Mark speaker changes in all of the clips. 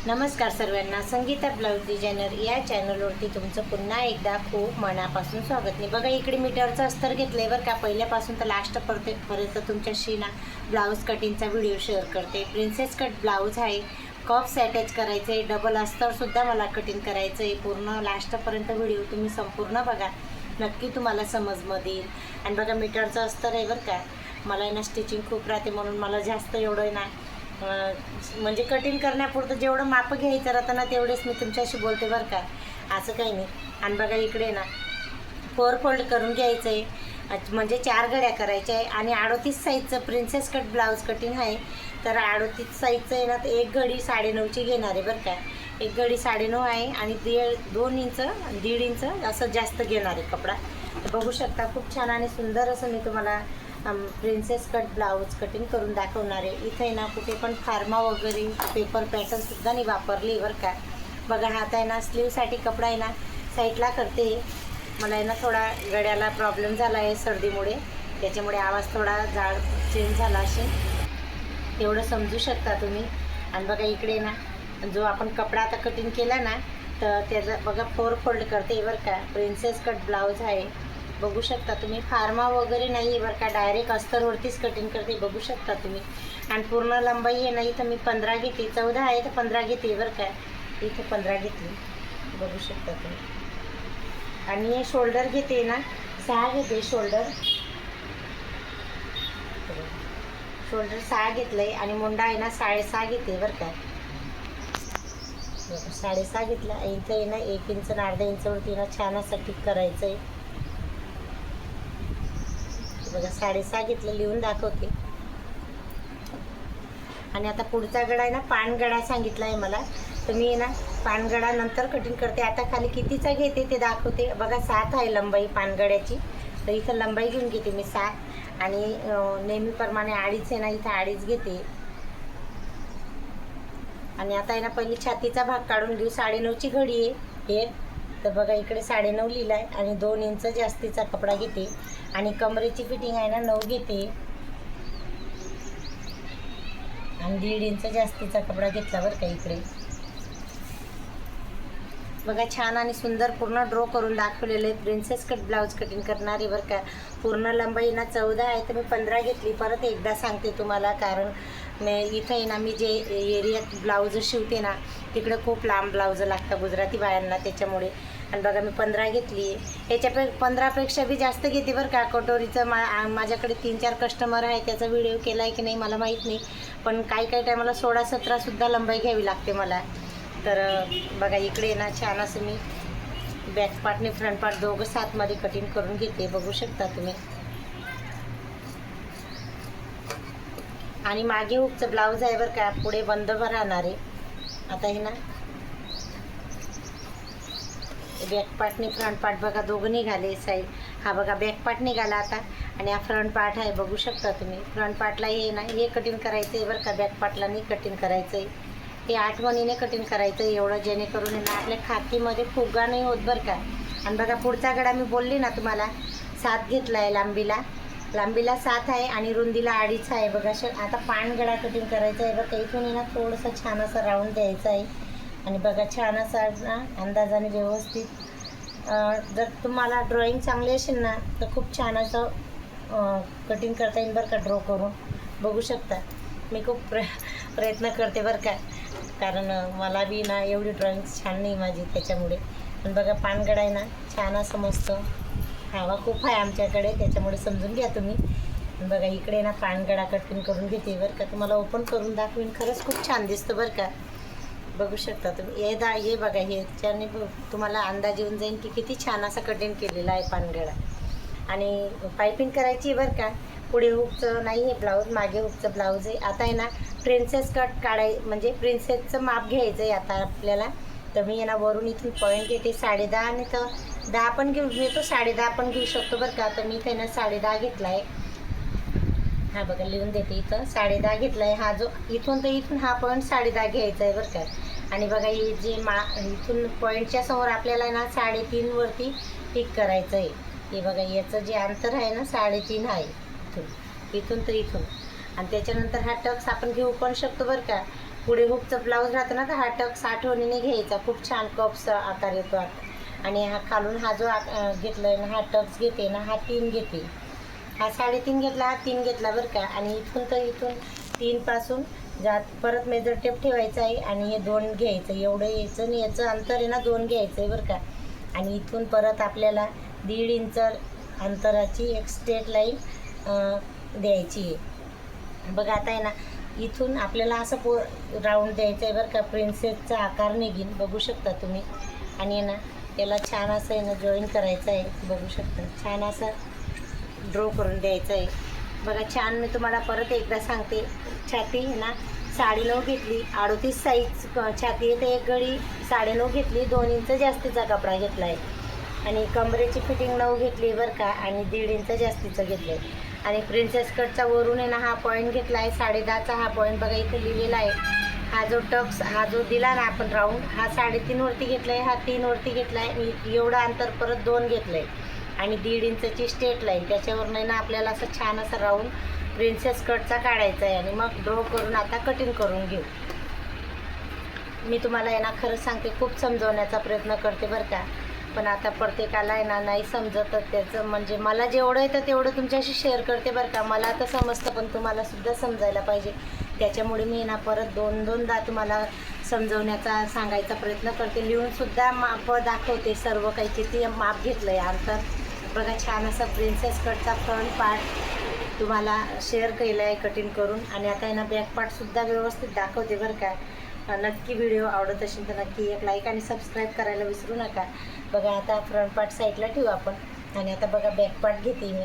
Speaker 1: नमस्कार सर्वांना, Sangeeta blouse designer या चॅनलवरती तुमचं पुन्हा एकदा खूप मनापासून स्वागत नाही. बघा इकडे मीटरचं अस्तर घेतलं आहे बरं का. पहिल्यापासून तर लास्टपर्यंत तुमच्याशी ना ब्लाऊज कटिंगचा व्हिडिओ शेअर करते. प्रिन्सेस कट ब्लाऊज आहे, कप्स अटॅच करायचं आहे, डबल अस्तरसुद्धा मला कटिंग करायचं आहे. पूर्ण लास्टपर्यंत व्हिडिओ तुम्ही संपूर्ण बघा, नक्की तुम्हाला समजमध्ये येईल. आणि बघा मीटरचं अस्तर आहे बरं का. मला ना स्टिचिंग खूप राहते म्हणून मला जास्त एवढं ना म्हणजे कटिंग करण्यापुरतं जेवढं माप घ्यायचं राहतं ना तेवढेच मी तुमच्याशी बोलते बरं का, असं काही नाही. आणि बघा इकडे ना 4 फोल्ड करून घ्यायचं आहे, म्हणजे 4 घड्या करायच्या आहे. आणि 38 साईजचं प्रिन्सेस कट ब्लाऊज कटिंग आहे, तर 38 साईजचं आहे ना, तर 1 घडी 9.5ची घेणार आहे बरं का. 1 घडी 9.5 आहे आणि 2 इंच 1.5 इंच असं जास्त घेणार आहे कपडा. तर बघू शकता खूप छान आणि सुंदर असं मी तुम्हाला प्रिन्सेस कट ब्लाऊज कटिंग करून दाखवणार आहे. इथे ना कुठे पण फार्मा वगैरे पेपर पॅटर्नसुद्धा नाही वापरली बरं का. बघा हात आहे ना, स्लीवसाठी कपडा आहे ना साईडला करते. मला आहे ना थोडा गळ्याला प्रॉब्लेम झाला आहे सर्दीमुळे, त्याच्यामुळे आवाज थोडा जाड चेंज झाला असेल, तेवढं समजू शकता तुम्ही. आणि बघा इकडे ना जो आपण कपडा आता कटिंग केला ना, तर त्याचा बघा 4 फोल्ड करते बरं का. प्रिन्सेस कट ब्लाऊज आहे, बघू शकता तुम्ही. फार्मा वगैरे नाही आहे बरं का, डायरेक्ट अस्तरवरतीच कटिंग करते, बघू शकता तुम्ही. आणि पूर्ण लंबाई आहे ना, इथं मी 15 घेते. 14 आहे तर 15 घेते बरं का. इथं 15 घेतली, बघू शकता तुम्ही. आणि हे शोल्डर घेते ना 6 घेते. शोल्डर 6 घेतलं आहे. आणि मुंडा आहे ना 6.5 घेते बरं का. 6.5 घेतला. इथं आहे ना 1 इंच आणि अर्धा इंचवरती ना छान असं टिक करायचं आहे. बघा 6.5 घेतलं, लिहून दाखवते. आणि आता पुढचा गळा आहे ना पानगडा सांगितला आहे मला, तर मी ना पानगडा नंतर कटिंग करते. आता खाली कितीचा घेते ते दाखवते. बघा 7 आहे लंबाई पानगड्याची, तर इथं लंबाई घेऊन घेते मी 7. आणि नेहमीप्रमाणे 2.5 आहे ना, इथं 2.5 घेते. आणि आता आहे ना पहिली छातीचा भाग काढून घेऊ. 9.5ची घडी आहे हे, तर बघा इकडे 9.5 लिहिलं आहे. आणि 2 इंच जास्तीचा कपडा घेते. आणि कमरेची फिटिंग आहे ना 9 घेते. आणि 1.5 इंच जास्तीचा कपडा घेतला बरं का इकडे. बघा छान आणि सुंदर पूर्ण ड्रॉ करून दाखवलेलं आहे. प्रिन्सेस कट ब्लाऊज कटिंग करणारी बरं का. पूर्ण लंबाई ना 14 आहे, तर मी 15 घेतली. परत एकदा सांगते तुम्हाला, कारण इथं आहे ना मी जे एरियात ब्लाऊज शिवते ना, तिकडे खूप लांब ब्लाऊज लागतात गुजराती बायांना, त्याच्यामुळे. आणि बघा मी 15 घेतली आहे. याच्या 15पेक्षा बी जास्त घेते बरं का. कटोरीचं माझ्याकडे 3-4 कस्टमर आहे, त्याचा व्हिडिओ केला आहे की नाही मला माहीत नाही, पण काही टायमाला 16-17सुद्धा लंबाई घ्यावी लागते मला. तर बघा इकडे ना छान असं मी बॅक पार्टने फ्रंट पार्ट दोघं 7मध्ये कटिंग करून घेते, बघू शकता तुम्ही. आणि मागे हुकचं ब्लाऊज आहे बरं का, पुढे बंद राहणार आहे. आता हे ना बॅक पार्ट आणि फ्रंट पार्ट बघा दोघं निघाले साईड. हा बघा बॅक पार्ट निघाला आता. आणि हा फ्रंट पार्ट आहे, बघू शकता तुम्ही. फ्रंट पार्टला हे ना हे कटिंग करायचं आहे बरं का, बॅक पार्टला नाही कटिंग करायचं आहे. हे 8 मणीने कटिंग करायचं आहे एवढं, जेणेकरून ना आपल्या खाकीमध्ये फुगा नाही होत बरं का. आणि बघा पुढचा गडा मी बोलली ना तुम्हाला 7 घेतला आहे. लांबीला 7 आहे आणि रुंदीला 2.5 आहे. बघा आता पानगडा कटिंग करायचा आहे बघा. इथून ना थोडंसं छान असं राऊंड द्यायचं आहे. आणि बघा छान असं ना अंदाजाने व्यवस्थित, जर तुम्हाला ड्रॉईंग चांगली असेल ना तर खूप छान असं कटिंग करता येईल बरं का, ड्रॉ करून. बघू शकता मी खूप प्रयत्न करते बरं का, कारण मला बी ना एवढी ड्रॉईंग छान नाही माझी, त्याच्यामुळे. पण बघा पानगडा आहे ना छान असं मस्त. हवा खूप आहे आमच्याकडे, त्याच्यामुळे समजून घ्या तुम्ही. बघा इकडे ना पानगडा कटिंग करून घेते बरं का. तुम्हाला ओपन करून दाखवीन, खरंच खूप छान दिसतं बरं का. बघू शकता तुम्ही. हे बघा ह्याच्याने तुम्हाला अंदाज येऊन जाईल की किती छान असं कटिंग केलेलं आहे पानगडा. आणि पायपिंग करायची बरं का. पुढे हुकचं नाही हे ब्लाऊज, मागे हुकचं ब्लाऊज आहे. आता आहे ना प्रिन्सेस कट म्हणजे प्रिन्सेसचं माप घ्यायचं आहे आता आपल्याला. तर मी ना वरून इथून पॉईंट घेते 10.5, आणि तर 10 पण घेतो, 10.5 पण घेऊ शकतो बरं का. तर मी इथे ना 10.5 घेतला आहे. हा बघा लिहून देते, इथं 10.5 घेतला आहे. हा जो इथून तर इथून हा पॉईंट 10.5 घ्यायचा आहे बरं का. आणि बघा ही जे इथून पॉईंटच्या समोर आपल्याला ना 3.5 वरती टिक करायचं आहे. हे बघा याचं जे अंतर आहे ना 3.5 आहे इथून तर इथून. आणि त्याच्यानंतर हा टक्स आपण घेऊ पण शकतो बरं का. पुढे हुकचं ब्लाऊज राहतं ना, तर हा टक्स आठवणीने घ्यायचा. खूप छान कपचा आकार येतो आता. आणि हा खालून हा जो घेतला आहे ना, हा टक्स घेते ना, हा 3 घेते. हा 3.5 घेतला, हा 3 घेतला बरं का. आणि इथून तर इथून 3पासून जात परत मेजर टेप ठेवायचा आहे आणि हे 2 घ्यायचं. एवढं यायचं आणि याचं अंतर आहे ना 2 घ्यायचं आहे बरं का. आणि इथून परत आपल्याला 1.5 इंच अंतराची एक स्ट्रेट लाईन द्यायची आहे. बघा आता आहे ना, इथून आपल्याला असं राऊंड द्यायचं आहे बरं का. प्रिन्सेसचा आकार निघीन, बघू शकता तुम्ही. आणि आहे ना, याला छान असं आहे ना जॉईन करायचं आहे, बघू शकता. छान असं ड्रॉ करून द्यायचं आहे बघा. छान मी तुम्हाला परत एकदा सांगते. छाती आहे ना 9.5 घेतली, 38 साईज छाती आहे. तर एक गळी 9.5 घेतली, 2 इंच जास्तीचा कपडा घेतला आहे. आणि कमरेची फिटिंग 9 घेतली बरं का. आणि 1.5 इंच जास्तीचं घेतलं आहे. आणि प्रिन्सेस कटचा वरून आहे ना हा पॉईंट घेतला आहे, 10.5चा हा पॉईंट बघा इथे लिहिलेला आहे. हा जो टक्स हा जो दिला ना आपण राऊंड, हा 3.5 वरती घेतला आहे, हा 3 वरती घेतला आहे. आणि एवढं अंतर परत 2 घेतलं आहे. आणि 1.5 इंचची स्ट्रेट लाईन, त्याच्यावर नाही ना आपल्याला असं छान असं राऊंड प्रिन्सेस कटचा काढायचा आहे. आणि मग ड्रॉ करून आता कटिंग करून घेऊ. मी तुम्हाला आहे ना खरंच सांगते, खूप समजवण्याचा प्रयत्न करते बरं का. पण आता प्रत्येकाला आहे ना नाही समजत. त्याचं म्हणजे मला जेवढं येतं तेवढं तुमच्याशी शेअर करते बरं का. मला तर समजतं, पण तुम्हालासुद्धा समजायला पाहिजे. त्याच्यामुळे मी ना परत 2-2दा तुम्हाला समजवण्याचा सांगायचा प्रयत्न करते. लिहूनसुद्धा माप दाखवते, सर्व काही किती माप घेतलं आहे अंतर. बघा छान असा प्रिन्सेस कटचा फ्रंट पार्ट तुम्हाला शेअर केला आहे कटिंग करून. आणि आता आहे ना बॅक पार्टसुद्धा व्यवस्थित दाखवते बरं का. नक्की व्हिडिओ आवडत असेल तर नक्की एक लाईक आणि सबस्क्राईब करायला विसरू नका. बघा आता फ्रंट पार्ट साईडला ठेवू आपण. आणि आता बघा बॅक पार्ट घेते मी.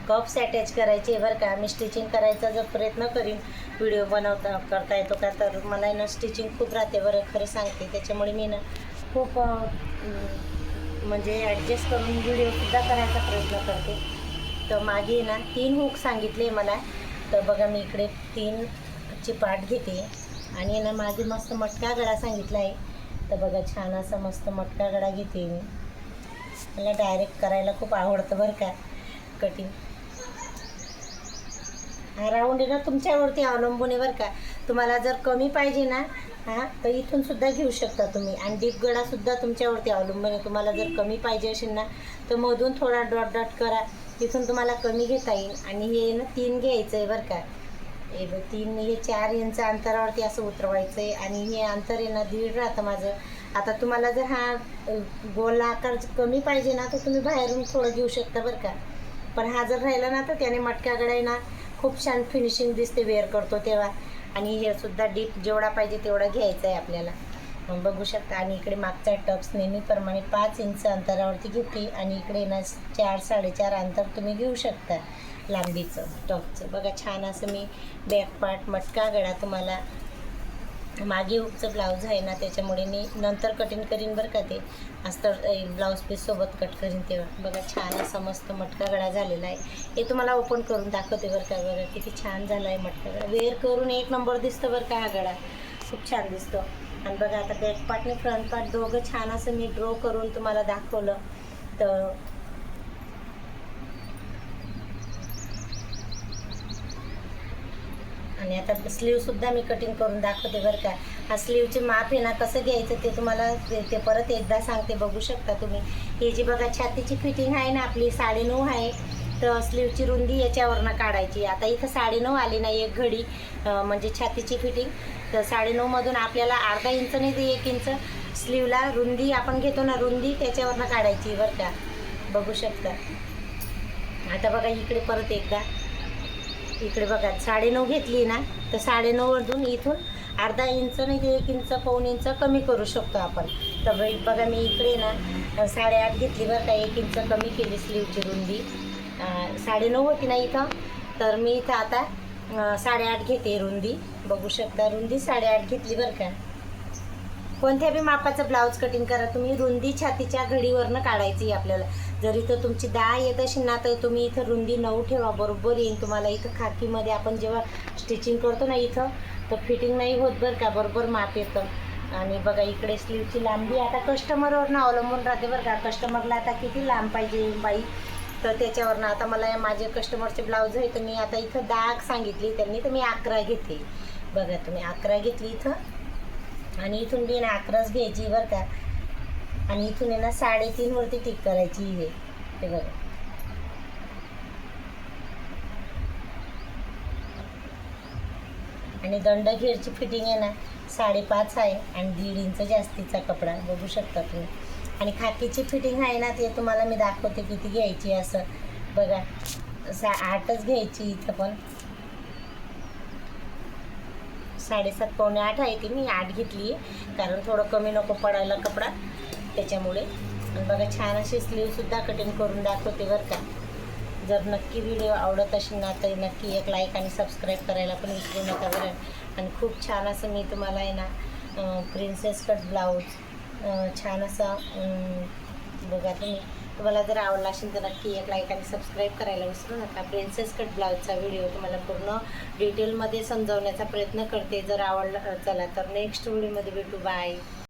Speaker 1: कप्स अटॅच करायचे आहे बरं का. मी स्टिचिंग करायचा जर प्रयत्न करीन, व्हिडिओ करता येतो का, तर मला ना स्टिचिंग खूप राहते बरं, खरं सांगते. त्याच्यामुळे मी ना खूप म्हणजे ॲडजस्ट करून व्हिडिओसुद्धा करायचा प्रयत्न करते. तर मागे ना 3 हुक सांगितले मला. तर बघा मी इकडे 3ची पार्ट घेते. आणि ना मागे मस्त मटका गळा सांगितला आहे. तर बघा छान असा मस्त मटका गळा घेते मी. मला डायरेक्ट करायला खूप आवडतं बरं का कटिंग. हा राऊंड आहे ना तुमच्यावरती अवलंबून आहे बरं का. तुम्हाला जर कमी पाहिजे ना तर इथून सुद्धा घेऊ शकता तुम्ही. आणि डीप गळासुद्धा तुमच्यावरती अवलंबून आहे. तुम्हाला जर कमी पाहिजे असेल ना तर मधून थोडा डॉट डॉट करा, तिथून तुम्हाला कमी घेता येईल. आणि हे ना 3 घ्यायचं आहे बरं का. हे 3 हे 4 इंच अंतरावरती असं उतरवायचं आहे. आणि हे अंतर आहे ना 1.5 राहतं माझं. आता तुम्हाला जर हा गोल आकार कमी पाहिजे ना तर तुम्ही बाहेरून थोडं घेऊ शकता बरं का. पण हा जर राहिला ना तर त्याने मटका गळा आहे ना खूप छान फिनिशिंग दिसते वेअर करतो तेव्हा. आणि हे सुद्धा डीप जेवढा पाहिजे तेवढा घ्यायचा आहे आपल्याला, बघू शकता. आणि इकडे मागचा टक्स नेहमीप्रमाणे 5 इंच अंतरावरती घेते. आणि इकडे ना 4-4.5 अंतर तुम्ही घेऊ शकता लांबीचं टॉपचं. बघा छान असं मी बॅक पार्ट मटका गळा तुम्हाला. मागे हुकचं ब्लाऊज आहे ना त्याच्यामुळे मी नंतर कटिंग करीन बरं का. ते अस्तर ब्लाऊज पीससोबत कट करीन तेव्हा. बघा छान असा मस्त मटका गळा झालेला आहे. हे तुम्हाला ओपन करून दाखवते बरं का. बघा किती छान झाला आहे मटका गळा. वेअर करून एक नंबर दिसतं बरं का. हा गळा खूप छान दिसतो. आणि बघा आता बॅक पार्ट आणि फ्रंट पार्ट दोघं छान असं मी ड्रॉ करून तुम्हाला दाखवलं. तर आणि आता स्लीवसुद्धा मी कटिंग करून दाखवते बरं का. हा स्लीवचे माप आहे ना कसं घ्यायचं ते तुम्हाला ते परत एकदा सांगते, बघू शकता तुम्ही. ही जी बघा छातीची फिटिंग आहे ना आपली 9.5 आहे. तर स्लीवची रुंदी याच्यावरनं काढायची. आता इथं 9.5 आली ना एक घडी म्हणजे छातीची फिटिंग. तर 9.5मधून आपल्याला अर्धा इंच नाही ते 1 इंच स्लीवला रुंदी आपण घेतो ना, रुंदी त्याच्यावरनं काढायची बरं का, बघू शकता. आता बघा इकडे परत एकदा इकडे बघा 9.5 घेतली ना तर 9.5मधून इथून अर्धा इंच नाही ते 1 इंच पाऊण इंच कमी करू शकतो आपण. तर बघा मी इकडे ना 8.5 घेतली बरं का, 1 इंच कमी केली स्लीवची रुंदी. 9.5 होती ना इथं, तर मी इथं आता 8.5 घेते रुंदी, बघू शकता. रुंदी 8.5 घेतली बरं का. कोणत्या बी मापाचं ब्लाऊज कटिंग करा तुम्ही, रुंदी छातीच्या घडीवरनं काढायची आपल्याला. जर इथं तुमची 10 येत असेल ना तर तुम्ही इथं रुंदी 9 ठेवा, बरोबर येईल तुम्हाला. इथं खाकीमध्ये आपण जेव्हा स्टिचिंग करतो ना इथं तर फिटिंग नाही होत बरं का, बरोबर माप येतं. आणि बघा इकडे स्लीवची लांबी आता कस्टमरवरनं अवलंबून राहते बरं का. कस्टमरला आता किती लांब पाहिजे बाई, तर त्याच्यावरनं. आता मला माझे कस्टमरचे ब्लाऊज आहे तर मी आता इथं 10 सांगितली त्यांनी, तर मी 11 घेते. बघा तुम्ही 11 घेतली इथं, आणि इथून बी ना 11च घ्यायची बरं का, आणि इथून आहे ना 3.5 वरती टिक करायची हे. ते बघा आणि दंडघेरची फिटिंग आहे ना 5.5 आहे आणि 1.5 इंच जास्तीचा कपडा बघू शकता तुम्ही. आणि खाकीची फिटिंग आहे ना ते तुम्हाला मी दाखवते किती घ्यायची. असं बघा 8च घ्यायची. इथं पण 7.5 पावणे 8 आहे ती, मी 8 घेतली कारण थोडं कमी नको पडायला कपडा त्याच्यामुळे. आणि बघा छान अशी स्लीवसुद्धा कटिंग करून दाखवते बरं का. जर नक्की व्हिडिओ आवडत असेल ना तरी नक्की एक लाईक आणि सबस्क्राईब करायला पण विसरू नका बरं. आणि खूप छान असं मी तुम्हाला आहे ना प्रिन्सेस कट ब्लाऊज छान असा बघा तुम्हाला जर आवडला असेल तर नक्की एक लाईक आणि सबस्क्राईब करायला विसरू नका. प्रिन्सेस कट ब्लाऊजचा व्हिडिओ तुम्हाला पूर्ण डिटेलमध्ये समजावण्याचा प्रयत्न करते. जर आवडला चला तर नेक्स्ट व्हिडिओमध्ये भेटू. बाय.